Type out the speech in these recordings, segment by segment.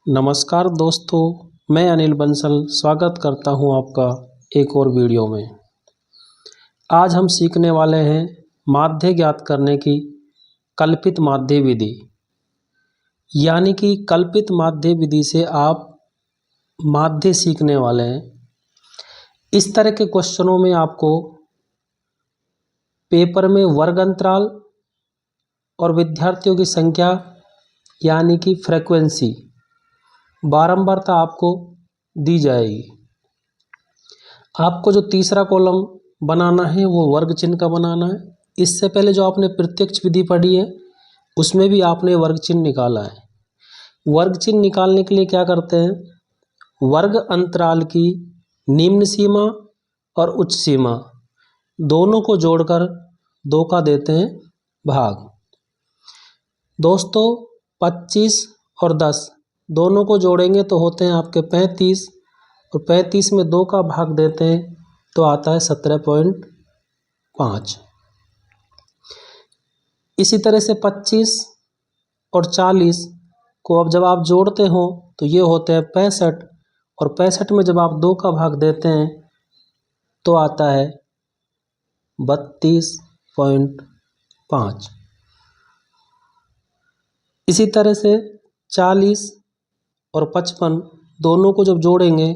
नमस्कार दोस्तों, मैं अनिल बंसल स्वागत करता हूं आपका एक और वीडियो में। आज हम सीखने वाले हैं माध्य ज्ञात करने की कल्पित माध्य विधि। यानी कि कल्पित माध्य विधि से आप माध्य सीखने वाले हैं। इस तरह के क्वेश्चनों में आपको पेपर में वर्ग अंतराल और विद्यार्थियों की संख्या यानी कि फ्रीक्वेंसी बारंबारता आपको दी जाएगी। आपको जो तीसरा कॉलम बनाना है वो वर्ग चिन्ह का बनाना है। इससे पहले जो आपने प्रत्यक्ष विधि पढ़ी है उसमें भी आपने वर्ग चिन्ह निकाला है। वर्ग चिन्ह निकालने के लिए क्या करते हैं, वर्ग अंतराल की निम्न सीमा और उच्च सीमा दोनों को जोड़कर 2 का देते हैं भाग। दोस्तों 25 और 10 दोनों को जोड़ेंगे तो होते हैं आपके 35 और 35 में 2 का भाग देते हैं तो आता है 17.5। इसी तरह से 25 और 40 को अब जब आप जोड़ते हो तो ये होते हैं 65 और 65 में जब आप 2 का भाग देते हैं तो आता है 32.5। इसी तरह से 40 और 55 दोनों को जब जोड़ेंगे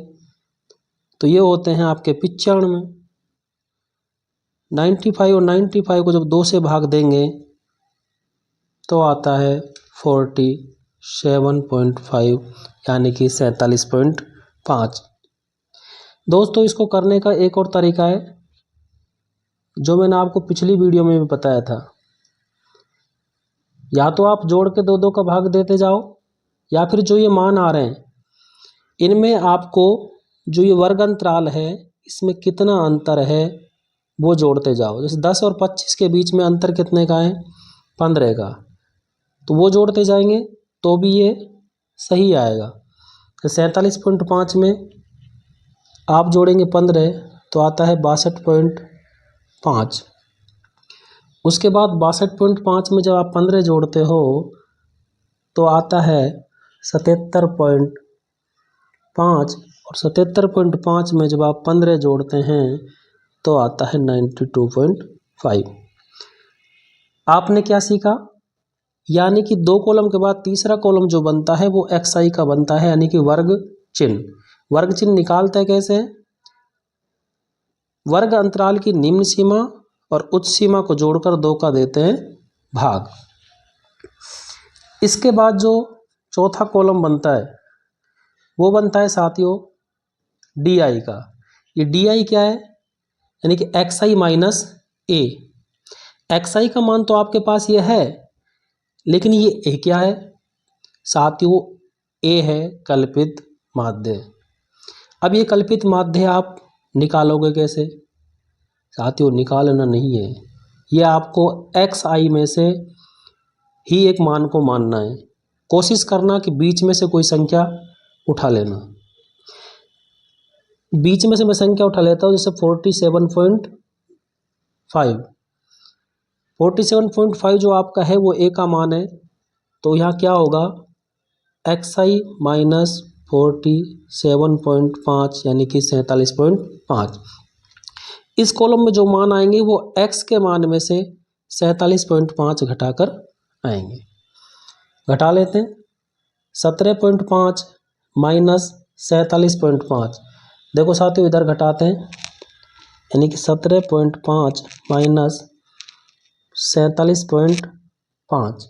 तो ये होते हैं आपके 95। 95 और 95 को जब 2 से भाग देंगे तो आता है 47.5 यानी कि 47.5। दोस्तों इसको करने का एक और तरीका है जो मैंने आपको पिछली वीडियो में भी बताया था। या तो आप जोड़ के 2 का भाग देते जाओ या फिर जो ये मान आ रहे हैं इनमें आपको जो ये वर्ग अंतराल है इसमें कितना अंतर है वो जोड़ते जाओ। जैसे 10 और 25 के बीच में अंतर कितने का है, 15 का, तो वो जोड़ते जाएंगे तो भी ये सही आएगा। तो 47.5 में आप जोड़ेंगे 15 तो आता है 62.5। उसके बाद 62.5 में जब आप 15 जोड़ते हो तो आता है 77.5 और 77.5 में जब आप 15 जोड़ते हैं तो आता है 92.5। आपने क्या सीखा, यानी कि 2 कॉलम के बाद तीसरा कॉलम जो बनता है वो xi का बनता है, यानी कि वर्ग चिन्ह। वर्ग चिन्ह निकालते हैं कैसे, वर्ग अंतराल की निम्न सीमा और उच्च सीमा को जोड़कर 2 का देते हैं भाग। इसके बाद जो चौथा कॉलम बनता है वो बनता है साथियों di का। ये di क्या है, यानी कि xi माइनस a। xi का मान तो आपके पास ये है लेकिन ये a क्या है साथियों, a है कल्पित माध्य। अब ये कल्पित माध्य आप निकालोगे कैसे साथियों, निकालना नहीं है, ये आपको xi में से ही एक मान को मानना है। कोशिश करना कि बीच में से कोई संख्या उठा लेना। बीच में से मैं संख्या उठा लेता हूँ, जैसे 47.5। 47.5 जो आपका है वो a का मान है तो यहाँ क्या होगा, xi माइनस 47.5 यानी कि 47.5। इस कॉलम में जो मान आएंगे वो x के मान में से 47.5 घटाकर आएंगे। घटा लेते हैं, 17.5 माइनस 47.5। देखो साथियों इधर घटाते हैं, यानी कि 17.5 माइनस 47.5।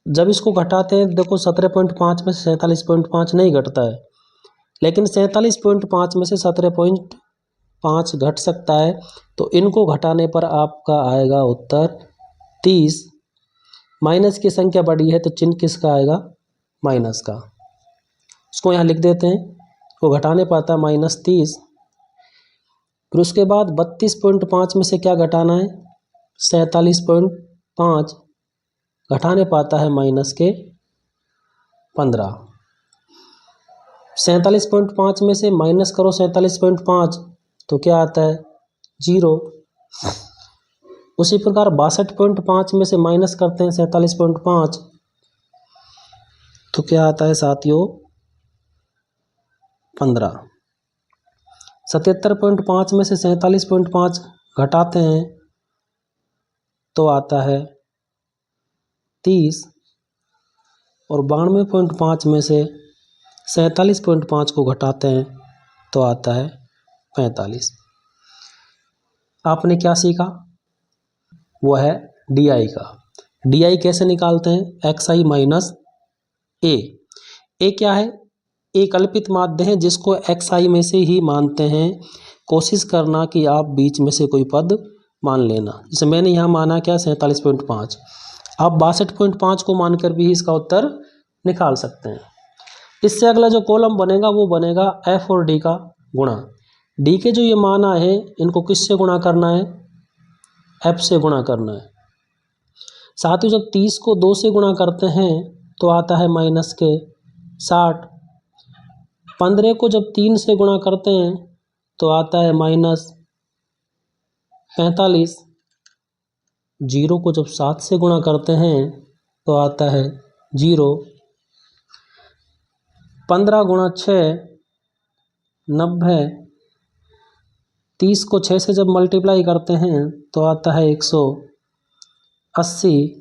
जब इसको घटाते हैं देखो 17.5 में से 47.5 नहीं घटता है, लेकिन 47.5 में से 17.5 घट सकता है। तो इनको घटाने पर आपका आएगा उत्तर 30। माइनस की संख्या बड़ी है तो चिन्ह किसका आएगा, माइनस का। इसको यहाँ लिख देते हैं, तो घटाने पर आता है -30। फिर उसके बाद 32.5 में से क्या घटाना है, 47.5। घटाने पाता है -15। 47.5 में से माइनस करो 47.5 तो क्या आता है 0। उसी प्रकार 62.5 में से माइनस करते हैं 47.5, तो क्या आता है साथियों 15। 77.5 में से 47.5 घटाते हैं तो आता है 30, और 92.5 में से 47.5 को घटाते हैं तो आता है 45। आपने क्या सीखा? वो है DI का। DI कैसे निकालते हैं? XI minus A। A क्या है? A कल्पित माध्य है जिसको XI में से ही मानते हैं। कोशिश करना कि आप बीच में से कोई पद मान लेना। जैसे मैंने यहाँ माना क्या 47.5, आप 62.5 को मानकर भी इसका उत्तर निकाल सकते हैं। इससे अगला जो कॉलम बनेगा वो बनेगा F और D का गुणा। D के जो ये मान आए हैं इनको किससे गुणा करना है? F से गुणा करना है। साथ ही जब 30 को 2 से गुणा करते हैं तो आता है माइनस के 60। 15 को जब 3 से गुणा करते हैं तो आता है माइनस 45। 0 को जब 7 से गुणा करते हैं तो आता है 0। 15 गुणा 6 90। 30 को 6 से जब मल्टीप्लाई करते हैं तो आता है 180।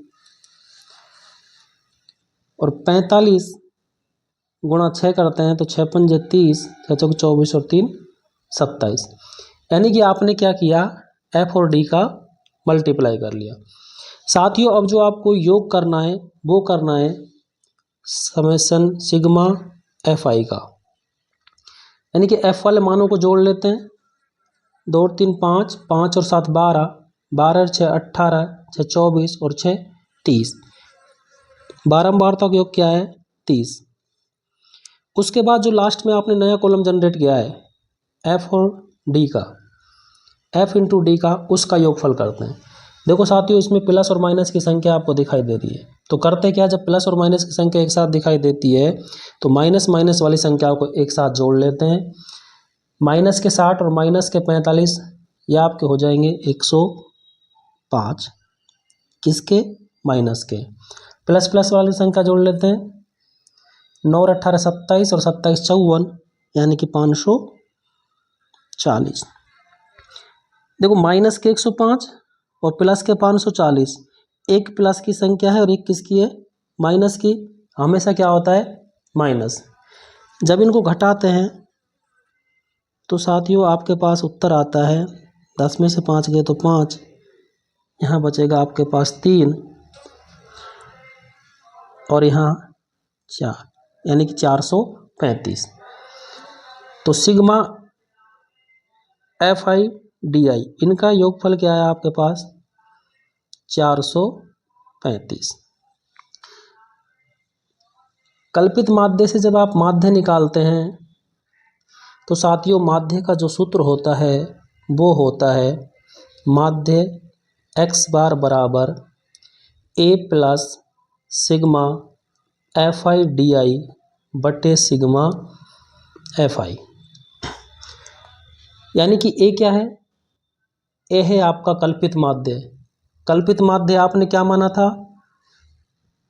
और 45 गुणा 6 करते हैं तो 6 पंजे 30, 6 चौक 24 और 3 27। यानी कि आपने क्या किया? F और D का मल्टीप्लाई कर लिया। साथियों अब जो आपको योग करना है वो करना है समेशन सिग्मा FI का। यानी कि F वाले मानों को जोड़ लेते हैं। 2 और 3 5, 5 और 7 12, 12 और 6 18, 6 24 और 6 30। 12 का योग क्या है? 30। उसके बाद जो लास्ट में आपने नया कॉलम जनरेट किया है F और D का, F इंटू D का, उसका योगफल करते हैं। देखो साथियों इसमें प्लस और माइनस की संख्या आपको दिखाई दे रही है, तो करते क्या, जब प्लस और माइनस की संख्या एक साथ दिखाई देती है तो माइनस माइनस वाली संख्याओं को एक साथ जोड़ लेते हैं। माइनस के 60 और माइनस के 45 ये आपके हो जाएंगे 105। किसके? माइनस के। प्लस प्लस वाली संख्या जोड़ लेते हैं। 9 और 18 27 और 27 54, यानी कि 540। देखो माइनस के 105 और प्लस के 540, एक प्लस की संख्या है और एक किसकी है? माइनस की। हमेशा क्या होता है? माइनस। जब इनको घटाते हैं तो साथियों आपके पास उत्तर आता है 10 में से 5 गए तो 5, यहाँ बचेगा आपके पास 3 और यहाँ 4, यानी कि 435। तो सिग्मा FI DI इनका योगफल क्या है आपके पास? 435। कल्पित माध्य से जब आप माध्य निकालते हैं तो साथियों माध्य का जो सूत्र होता है वो होता है माध्य x बार बराबर A plus sigma FI DI बटे सिग्मा FI। यानी कि A क्या है? A है आपका कल्पित माध्य। कल्पित माध्य आपने क्या माना था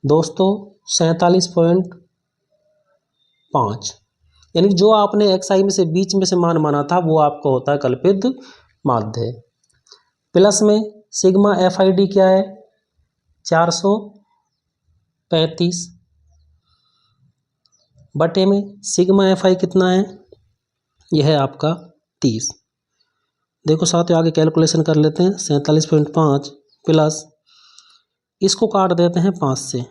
दोस्तों? 47.5। यानी जो आपने XI में से बीच में से मान माना था वो आपका होता है कल्पित माध्य। प्लस में सिग्मा FID क्या है? 435 बटे में सिग्मा FI कितना है? यह है आपका 30। देखो साथियों आगे कैलकुलेशन कर लेते हैं। 47.5 प्लस इसको काट देते हैं 5 से।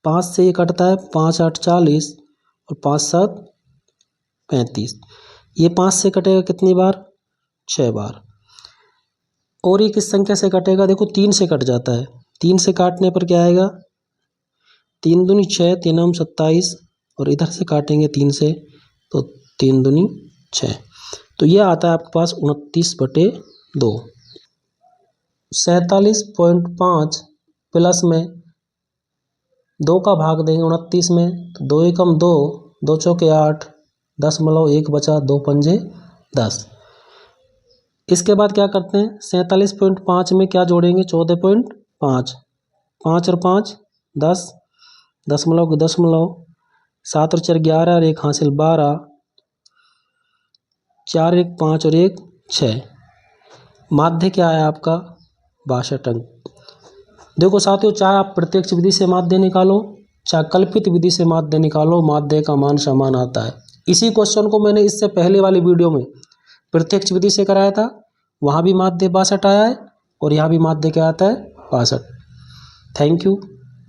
5 से ये कटता है 5 8 40 और 5 7 35। ये 5 से कटेगा कितनी बार? 6 बार। और ये किस संख्या से कटेगा? देखो 3 से कट जाता है। 3 से काटने पर क्या आएगा? 3 दूनी 6, 3 हम 27 और इधर से काटेंगे 3 से तो 3 दूनी 6। तो ये आता है आपके पास 29/2। 47.5 प्लस में 2 का भाग देंगे 29 में तो 2 एकम 2, 2 चौके 8, 10 मतलब 1 बचा, 2 पंजे 10। इसके बाद क्या करते हैं, 47.5 में क्या जोड़ेंगे, 14.5, 5 और 5 10, दशमलव दशमलव, 7 और 4 11 और 1 हासिल 12, 4 1 5 और 1 6। माध्य क्या है आपका, 62 अंक। देखो साथियों, चाहे आप प्रत्यक्ष विधि से माध्य निकालो, चाहे कल्पित विधि से माध्य निकालो, माध्य का मान समान आता है। इसी क्वेश्चन को मैंने इससे पहले वाली वीडियो में प्रत्यक्ष विधि से कराया था, वहाँ भी माध्य 62 आया है और यहाँ भी माध्य क्या आता है, 62। Thank you.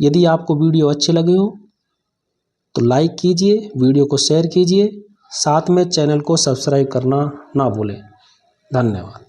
यदि आपको वीडियो अच्छी लगी हो तो लाइक कीजिए, वीडियो को शेयर कीजिए, साथ में चैनल को सब्सक्राइब करना ना भूलें। धन्यवाद।